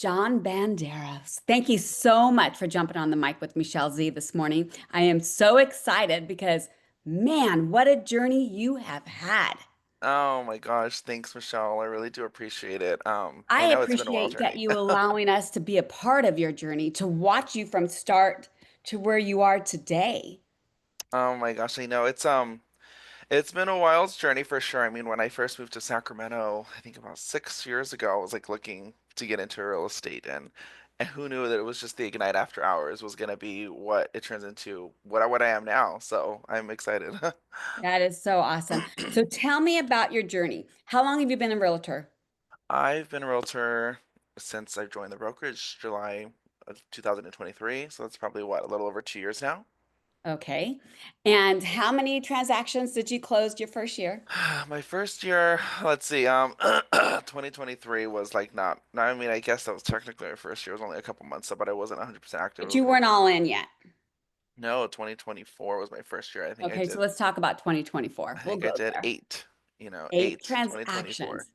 John Banderas. Thank you so much for jumping on the mic with Michelle Z this morning. I am so excited because, man, what a journey you have had. Oh my gosh, thanks, Michelle. I really do appreciate it. I I know it's been a wild appreciate that journey. you allowing us to be a part of your journey, to watch you from start to where you are today. Oh my gosh, I know it's been a wild journey for sure. I mean, when I first moved to Sacramento, I think about 6 years ago, I was like looking to get into real estate, and who knew that it was just the Ignite After Hours was gonna be what it turns into, what I am now. So I'm excited. That is so awesome. So tell me about your journey. How long have you been a realtor? I've been a realtor since I joined the brokerage July of 2023, so that's probably what, a little over 2 years now. Okay. And how many transactions did you close your first year? My first year, let's see, 2023 was like not, I mean, I guess that was technically my first year. It was only a couple months, so, but I wasn't 100% active. It But was you more, weren't all in yet. no, 2024 was my first year. Okay, so let's talk about 2024. I We'll think I go did there. eight, Eight 2024. transactions.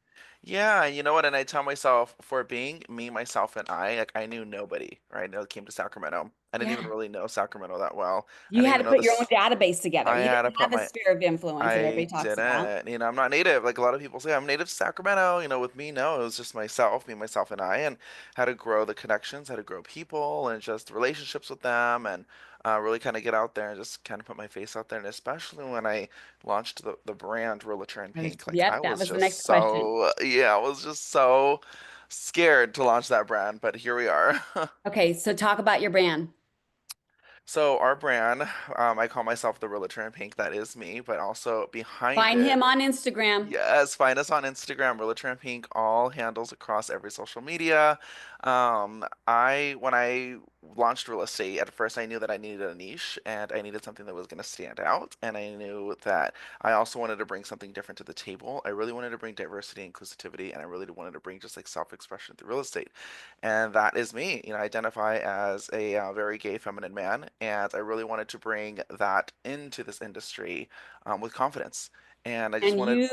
Yeah, and you know what? And I tell myself, for being me, myself, and I, like I knew nobody, right? I came to Sacramento. I didn't even Yeah. really know Sacramento that well. I You didn't had even to know put your own this. database together. I You had to didn't put have the my sphere of influence that everybody I talks about. didn't. I'm not native. Like a lot of people say, I'm native to Sacramento. With me, no, it was just myself, me, myself, and I, and how to grow the connections, how to grow people, and just relationships with them, and really kind of get out there and just kind of put my face out there. And especially when I launched the brand Realtor in Pink, like I Yep, that was was the next just question. so, yeah, I was just so scared to launch that brand, but here we are. Okay, so talk about your brand. So our brand, I call myself the Realtor in Pink. That is me, but also behind Find it. him on Instagram. Yes, find us on Instagram, Realtor and Pink, all handles across every social media. I when I launched real estate, at first I knew that I needed a niche and I needed something that was going to stand out, and I knew that I also wanted to bring something different to the table. I really wanted to bring diversity and inclusivity, and I really wanted to bring just like self-expression through real estate, and that is me. I identify as a very gay, feminine man, and I really wanted to bring that into this industry with confidence. And I just And wanted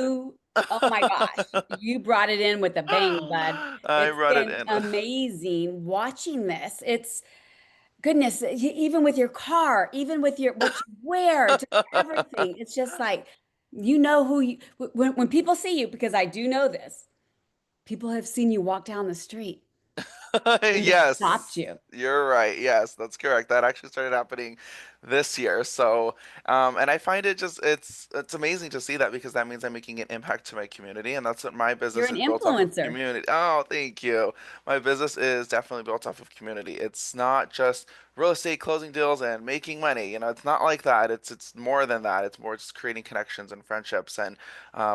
oh my gosh, you brought it in with a bang, bud. I It's brought it been in. amazing watching this. It's goodness, even with your car, even with your what you wear, just everything. It's just like you know who you when people see you, because I do know this, people have seen you walk down the street and they've stopped Yes, you. you're right. Yes, that's correct. That actually started happening this year. So, and I find it just it's amazing to see that because that means I'm making an impact to my community, and that's what my You're business an is built off of influencer. community. Oh, thank you. My business is definitely built off of community. It's not just real estate closing deals and making money. It's not like that. It's more than that. It's more just creating connections and friendships and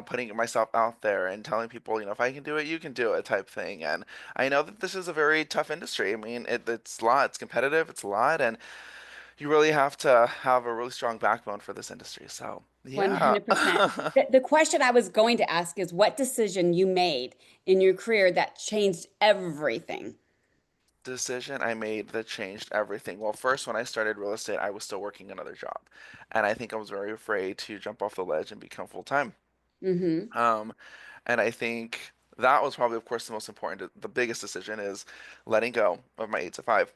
putting myself out there and telling people, if I can do it, you can do it type thing. And I know that this is a very tough industry. I mean, it's a lot, it's competitive, it's a lot, and you really have to have a really strong backbone for this industry. So, yeah. 100%. The question I was going to ask is what decision you made in your career that changed everything? Decision I made that changed everything. Well, first, when I started real estate, I was still working another job, and I think I was very afraid to jump off the ledge and become full time. Hmm. Um, and I think that was probably, of course, the most important, the biggest decision is letting go of my 8 to 5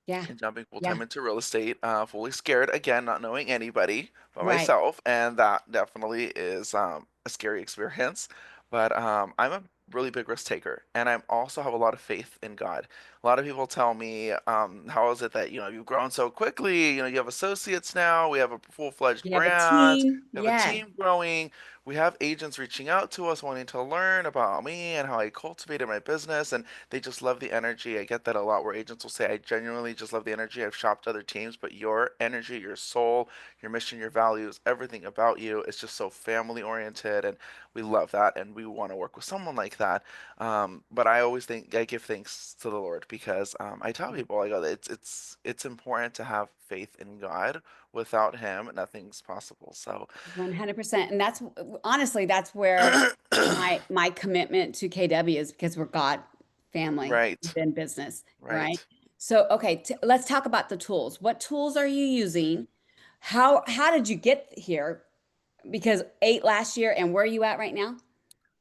Yeah. and jumping full Yeah. time into real estate, fully scared again, not knowing anybody but Right. myself, and that definitely is a scary experience. But I'm a really big risk taker, and I also have a lot of faith in God. A lot of people tell me, how is it that you've grown so quickly? You have associates now. We have a full-fledged You have a brand. team. We have a Yes. team growing. We have agents reaching out to us wanting to learn about me and how I cultivated my business, and they just love the energy. I get that a lot where agents will say, I genuinely just love the energy. I've shopped other teams, but your energy, your soul, your mission, your values, everything about you is just so family oriented. And we love that. And we want to work with someone like that. But I always think I give thanks to the Lord because I tell people, I go, it's important to have faith in God. Without Him, nothing's possible. So, 100%. And that's honestly, that's where my commitment to KW is because we're God family right, within business, right? right. So, okay, let's talk about the tools. What tools are you using? How did you get here? Because eight last year, and where are you at right now?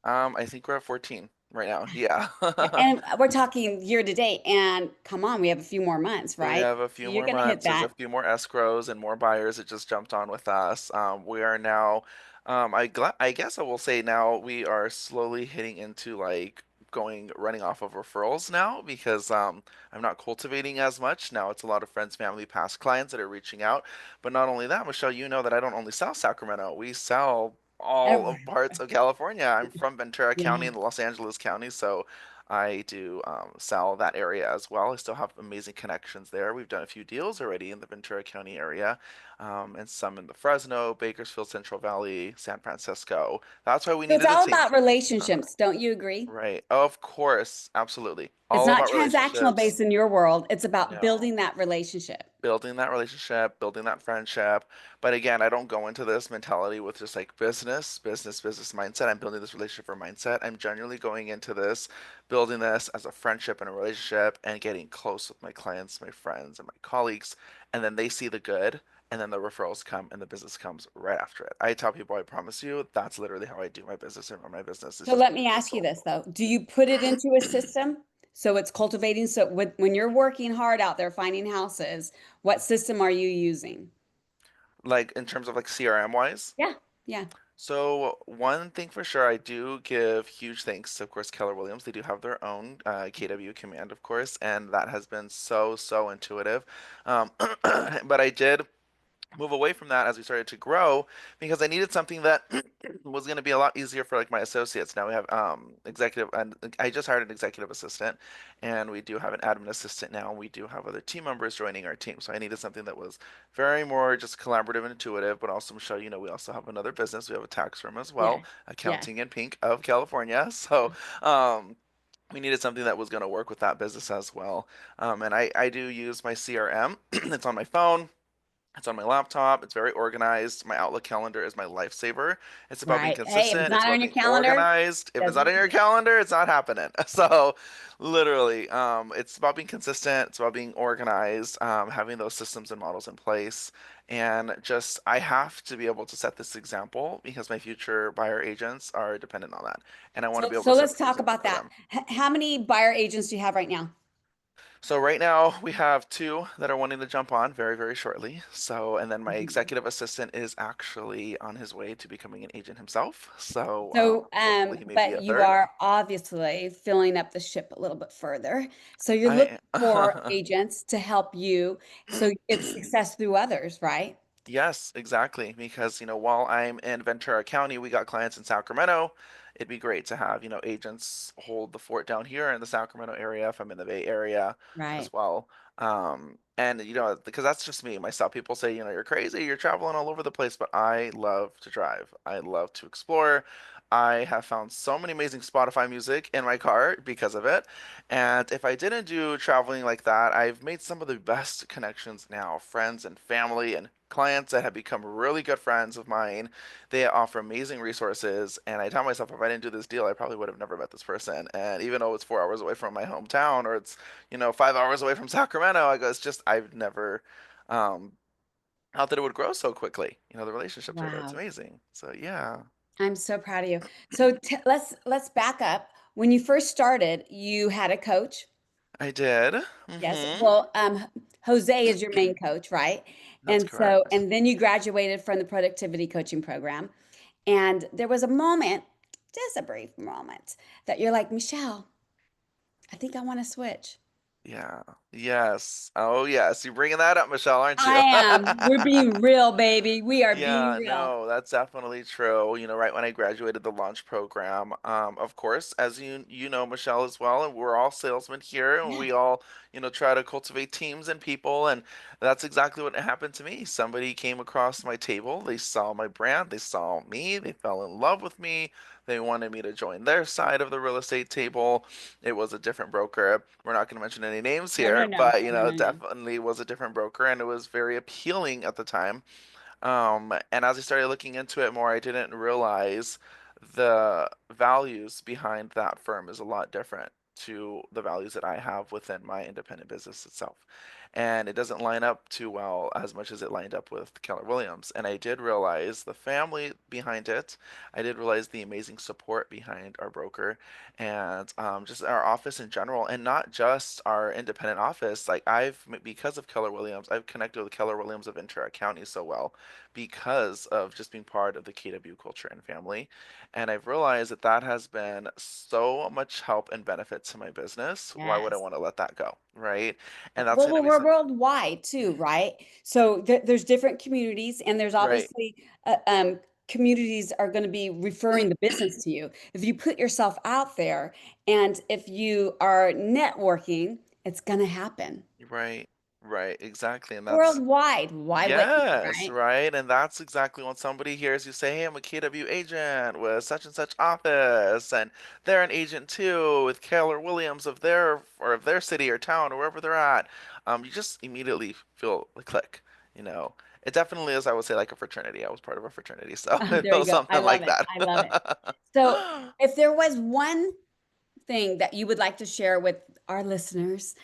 I think we're at 14. right now. Yeah. And we're talking year to date, and come on, we have a few more months, We right? have a So few you're more going to hit months. There's a that. few more escrows and more buyers that just jumped on with us. We are now, I guess I will say now we are slowly hitting into like running off of referrals now because I'm not cultivating as much. Now it's a lot of friends, family, past clients that are reaching out. But not only that, Michelle, you know that I don't only sell Sacramento. We sell all of Every, parts of California. I'm from Ventura County yeah. in the Los Angeles County, so I do sell that area as well. I still have amazing connections there. We've done a few deals already in the Ventura County area, and some in the Fresno, Bakersfield, Central Valley, San Francisco. That's why we So it's needed a all team. about relationships, don't you agree? Right. Of course. Absolutely. It's All not about transactional relationships. based in your world. It's about No, building that relationship. building that relationship, building that friendship. But again, I don't go into this mentality with just like business mindset. I'm building this relationship for mindset. I'm genuinely going into this, building this as a friendship and a relationship and getting close with my clients, my friends, and my colleagues. And then they see the good, and then the referrals come and the business comes right after it. I tell people, I promise you, that's literally how I do my business and run my business. It's So just let being me ask you fruitful. this though. Do you put it into a system? So it's cultivating. So when you're working hard out there finding houses, what system are you using? Like in terms of like CRM wise. Yeah. Yeah. So one thing for sure, I do give huge thanks to, of course, Keller Williams. They do have their own KW command, of course, and that has been so intuitive. Um, but I did move away from that as we started to grow because I needed something that was going to be a lot easier for like my associates. Now we have executive, and I just hired an executive assistant, and we do have an admin assistant now, and we do have other team members joining our team. So I needed something that was very more just collaborative and intuitive, but also Michelle, you know, we also have another business. We have a tax firm as well, Yeah. Yeah. Accounting in Pink of California. So um, we needed something that was going to work with that business as well. And I do use my CRM. It's on my phone. It's on my laptop. It's very organized. My Outlook calendar is my lifesaver. It's about being Right. Hey, if it's consistent. It's not about on your being calendar, organized. If it's not doesn't in your calendar, it's not happening. So, literally, it's about being consistent. It's about being organized, having those systems and models in place. And just, I have to be able to set this example because my future buyer agents are dependent on that. And I want to be able so to set let's this talk example about for that. them. How many buyer agents do you have right now? So right now we have two that are wanting to jump on very shortly. So and then my Mhm. executive assistant is actually on his way to becoming an agent himself. So So, hopefully he may be but a you third. are obviously filling up the ship a little bit further. So you're looking I for agents to help you so it's success through others, right? Yes, exactly. Because, you know, while I'm in Ventura County, we got clients in Sacramento. It'd be great to have, you know, agents hold the fort down here in the Sacramento area if I'm in the Bay Area Right. as well. And, you know, because that's just me, myself. People say, you know, you're crazy, you're traveling all over the place, but I love to drive. I love to explore. I have found so many amazing Spotify music in my car because of it. And if I didn't do traveling like that, I've made some of the best connections now, friends and family and clients that have become really good friends of mine. They offer amazing resources, and I tell myself if I didn't do this deal, I probably would have never met this person. And even though it's 4 hours away from my hometown, or it's 5 hours away from Sacramento, I go, it's just I've never um, thought that it would grow so quickly. You know, the relationships are there. It's Wow. amazing. So yeah, I'm so proud of you. So let's back up. When you first started, you had a coach. I did. Yes. Mm-hmm. Well, Jose is your main coach, right? That's And so, correct. and then you graduated from the productivity coaching program. And there was a moment, just a brief moment, that you're like, Michelle, I think I want to switch. Yeah. Yes. Oh, yes. You're bringing that up, Michelle, aren't I you? am. We're being real, baby. We are being Yeah, real. no, that's definitely true. You know, right when I graduated the launch program, of course, as you know, Michelle as well, and we're all salesmen here, and Yeah. we all, try to cultivate teams and people, and that's exactly what happened to me. Somebody came across my table, they saw my brand, they saw me, they fell in love with me, they wanted me to join their side of the real estate table. It was a different broker. We're not going to mention any names No, no, here, no, but no, no, no, no. definitely was a different broker, and it was very appealing at the time. And as I started looking into it more, I didn't realize the values behind that firm is a lot different. to the values that I have within my independent business itself. And it doesn't line up too well as much as it lined up with Keller Williams. And I did realize the family behind it. I did realize the amazing support behind our broker and just our office in general, and not just our independent office. Like because of Keller Williams, I've connected with Keller Williams of Ventura County so well because of just being part of the KW culture and family. And I've realized that that has been so much help and benefit to my business. Why would I Yes. want to let that go? Right. And that's going to Well, be we're some, worldwide too, right? So there's different communities, and there's right. obviously communities are going to be referring the business to you. If you put yourself out there, and if you are networking, it's going to happen Right. Right. Exactly. And that's worldwide. Why wouldn't you, yes, right? right. And that's exactly when somebody hears you say, "Hey, I'm a KW agent with such and such office," and they're an agent too with Keller Williams of their city or town or wherever they're at. You just immediately feel the click, you know. It definitely is, I would say, like a fraternity. I was part of a fraternity, so it There you feels go. I something love like it. that. I love it. So, if there was one thing that you would like to share with our listeners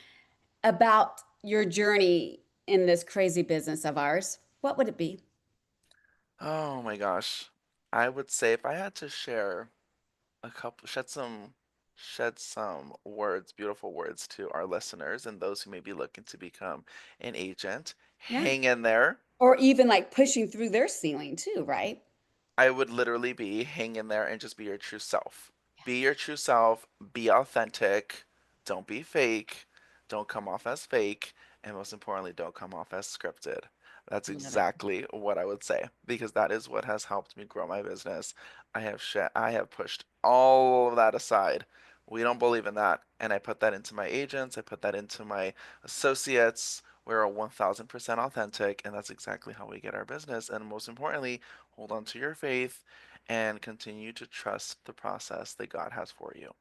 about your journey in this crazy business of ours, what would it be? Oh my gosh. I would say if I had to share a couple shed some words, beautiful words to our listeners and those who may be looking to become an agent. Yeah. Hang in there. Or even like pushing through their ceiling too, right? I would literally be hang in there and just be your true self. Be your true self, be authentic, don't be fake, don't come off as fake, and most importantly, don't come off as scripted. That's Love it. exactly what I would say because that is what has helped me grow my business. I have pushed all of that aside. We don't believe in that, and I put that into my agents, I put that into my associates. We're 1000% authentic, and that's exactly how we get our business. And most importantly, hold on to your faith and continue to trust the process that God has for you.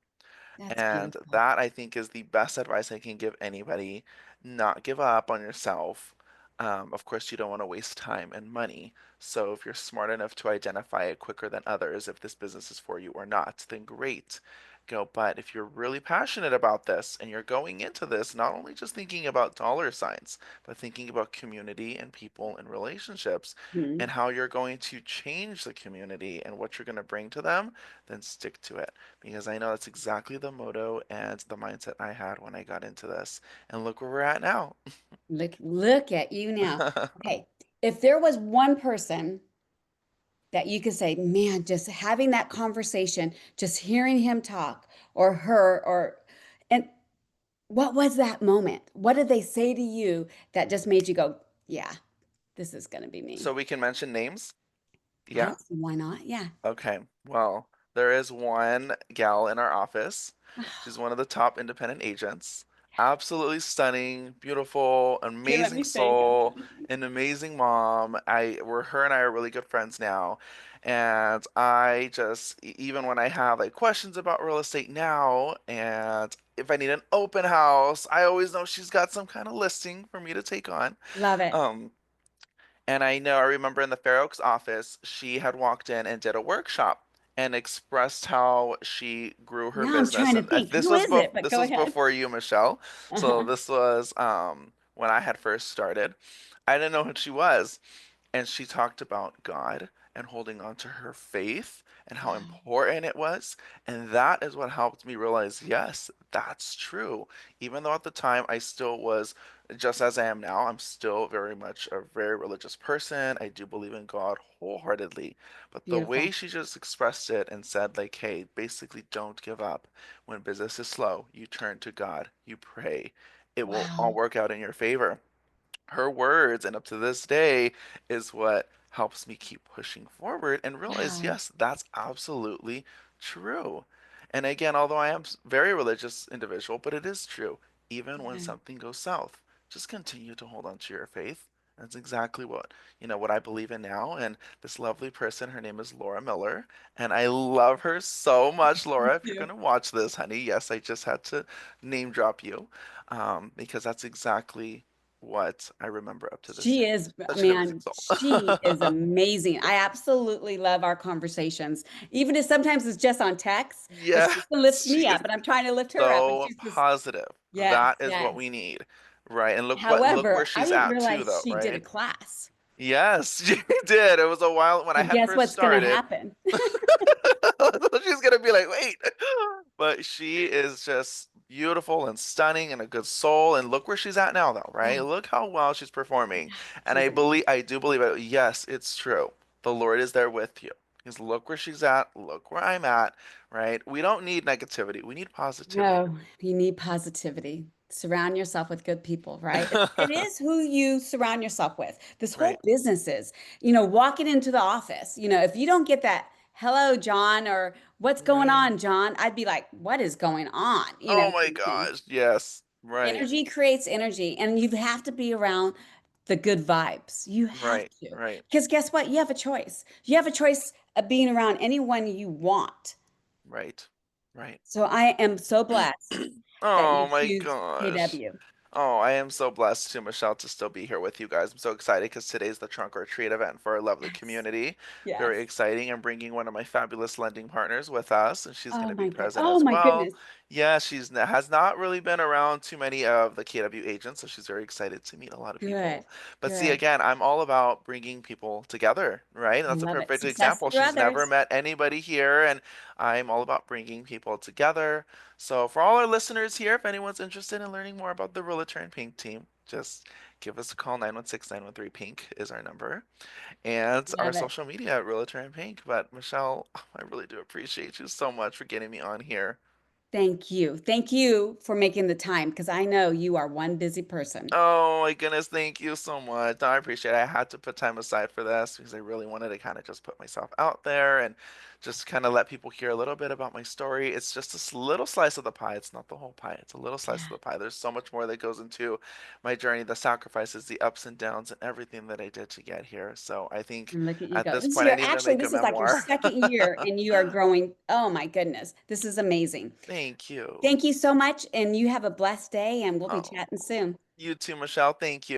That's And beautiful. that I think is the best advice I can give anybody. Not give up on yourself. Of course, you don't want to waste time and money. So if you're smart enough to identify it quicker than others, if this business is for you or not, then great. Go. But if you're really passionate about this and you're going into this not only just thinking about dollar signs, but thinking about community and people and relationships Hmm. and how you're going to change the community and what you're going to bring to them, then stick to it because I know that's exactly the motto and the mindset I had when I got into this. And look where we're at now. Look at you now. Okay. If there was one person that you could say, man, just having that conversation, just hearing him talk or her or and what was that moment? What did they say to you that just made you go, yeah, this is going to be me? So we can mention names? I Yeah? don't see why not. Yeah. Okay. Well, there is one gal in our office. She's one of the top independent agents. Absolutely stunning, beautiful, Okay, let amazing me say him. soul, an amazing mom. Her and I are really good friends now. And I just even when I have like questions about real estate now and if I need an open house, I always know she's got some kind of listing for me to take on. Love it. Um, and I remember in the Fair Oaks office, she had walked in and did a workshop and expressed how she grew her Now I'm business. trying to And think, who is it? But this go was ahead. before you, Michelle. So Uh-huh. this was when I had first started. I didn't know who she was, and she talked about God and holding on to her faith and how Wow. important it was. And that is what helped me realize, yes, that's true. Even though at the time I still was, just as I am now, I'm still very much a very religious person. I do believe in God wholeheartedly. But the way Beautiful. she just expressed it and said, like, hey, basically don't give up. When business is slow, you turn to God, you pray. It will all Wow. work out in your favor. Her words, and up to this day, is what helps me keep pushing forward and realize, Wow. yes, that's absolutely true. And again, although I am very religious individual, but it is true. Even when Yeah. something goes south, just continue to hold on to your faith. That's exactly what I believe in now. And this lovely person, her name is Laura Miller, and I love her so much, Me Laura. If you're too. gonna watch this, honey, yes, I just had to name drop you, because that's exactly what I remember up to this She day. is, Such an amazing man, she is soul. amazing. I absolutely love our conversations. Even if sometimes it's just on text, but she Yes, lifts she me is up and I'm trying to lift her up. And so she's just, positive. yes, That is what yes. we need, right? And look where However, I she's didn't at too, realize though, she did a right? class. Yes, she did. It was a while when I So had guess first what's going to started. happen? She's gonna be like, wait. But she is just beautiful and stunning and a good soul. And look where she's at now, though, right? Oh, Look how well she's performing. And she's amazing. I do believe it. Yes, it's true. The Lord is there with you. He's look where she's at, look where I'm at, right? We don't need negativity. We need positivity. No, you need positivity. Surround yourself with good people, right? It is who you surround yourself with. This Right. whole business is, walking into the office, if you don't get that, hello, John, or what's going Right. on, John, I'd be like, what is going on? Oh my Kind of thing. gosh. Yes. Right. Energy creates energy, and you have to be around the good vibes. You have Right. to. Right. Because guess what? You have a choice. You have a choice of being around anyone you want. Right. Right. So I am so blessed that Oh you my choose gosh. KW. Oh, I am so blessed too, Michelle, to still be here with you guys. I'm so excited because today's the trunk or treat event for our lovely Yes. community. Very Yes. exciting. I'm bringing one of my fabulous lending partners with us, and she's going Oh to be my God. present Oh as my well. goodness. Yeah, has not really been around too many of the KW agents, so she's very excited to meet a lot of Good. people. But see, Good. again, I'm all about bringing people together, right? And I that's a love it. perfect Success example. through She's never others. met anybody here, and I'm all about bringing people together. So, for all our listeners here, if anyone's interested in learning more about the Realtor and Pink team, just give us a call. 916 Pink is our number. And our Love it. social media at Realtor and Pink. But, Michelle, I really do appreciate you so much for getting me on here. Thank you. Thank you for making the time because I know you are one busy person. Oh my goodness, thank you so much. No, I appreciate it. I had to put time aside for this because I really wanted to kind of just put myself out there and just kind of let people hear a little bit about my story. It's just little slice of the pie. It's not the whole pie. It's a little slice of Yeah. the pie. There's so much more that goes into my journey, the sacrifices, the ups and downs, and everything that I did to get here. So I think And look at you at go. this point, I need to make a This is like your memoir. second year and you are growing. Oh my goodness. This is amazing. Thank you. Thank you so much. And you have a blessed day and we'll be Oh, chatting soon. you too, Michelle. Thank you.